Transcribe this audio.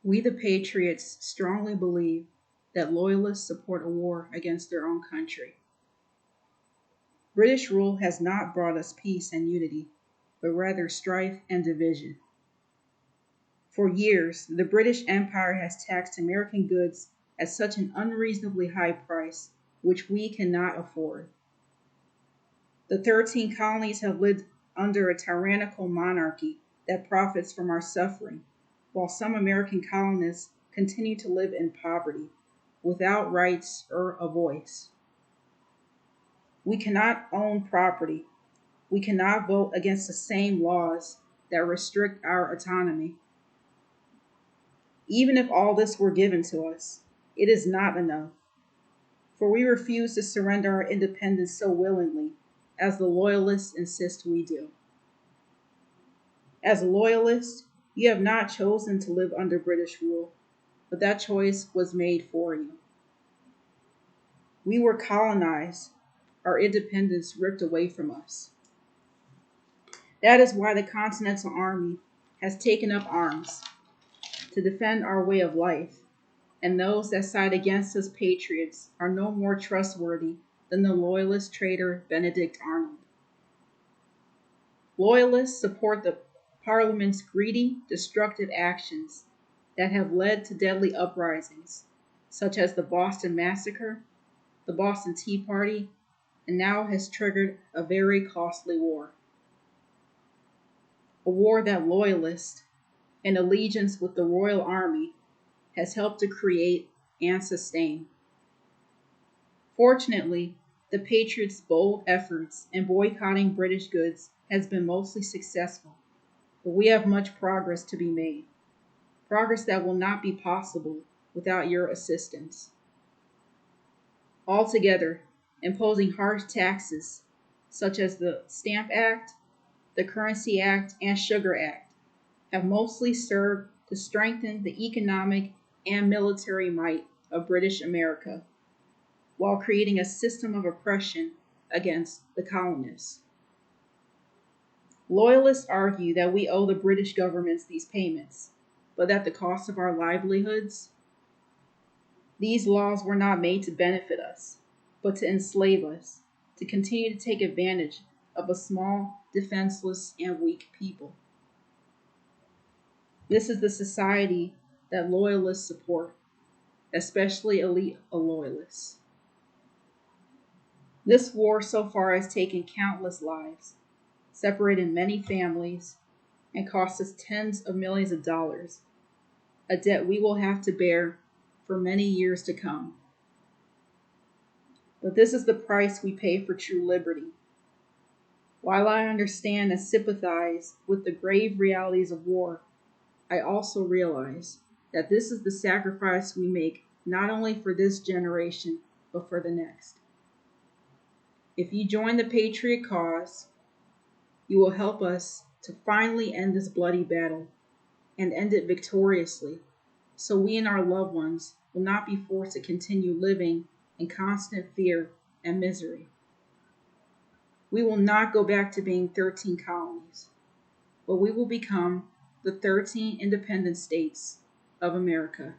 We, the Patriots, strongly believe that Loyalists support a war against their own country. British rule has not brought us peace and unity, but rather strife and division. For years, the British Empire has taxed American goods at such an unreasonably high price, which we cannot afford. The 13 colonies have lived under a tyrannical monarchy that profits from our suffering, while some American colonists continue to live in poverty, without rights or a voice. We cannot own property. We cannot vote against the same laws that restrict our autonomy. Even if all this were given to us, it is not enough, for we refuse to surrender our independence so willingly, as the Loyalists insist we do. As a Loyalist, you have not chosen to live under British rule, but that choice was made for you. We were colonized, our independence ripped away from us. That is why the Continental Army has taken up arms to defend our way of life, and those that side against us Patriots are no more trustworthy than the Loyalist traitor Benedict Arnold. Loyalists support the Parliament's greedy, destructive actions that have led to deadly uprisings, such as the Boston Massacre, the Boston Tea Party, and now has triggered a very costly war. A war that Loyalists, in allegiance with the Royal Army, has helped to create and sustain. Fortunately, the Patriots' bold efforts in boycotting British goods has been mostly successful, but we have much progress to be made, progress that will not be possible without your assistance. Altogether, imposing harsh taxes, such as the Stamp Act, the Currency Act, and Sugar Act, have mostly served to strengthen the economic and military might of British America, while creating a system of oppression against the colonists. Loyalists argue that we owe the British governments these payments, but at the cost of our livelihoods. These laws were not made to benefit us, but to enslave us, to continue to take advantage of a small, defenseless, and weak people. This is the society that Loyalists support, especially elite Loyalists. This war so far has taken countless lives, separated many families, and cost us tens of millions of dollars, a debt we will have to bear for many years to come. But this is the price we pay for true liberty. While I understand and sympathize with the grave realities of war, I also realize that this is the sacrifice we make not only for this generation, but for the next. If you join the Patriot cause, you will help us to finally end this bloody battle and end it victoriously, so we and our loved ones will not be forced to continue living in constant fear and misery. We will not go back to being 13 colonies, but we will become the 13 independent states of America.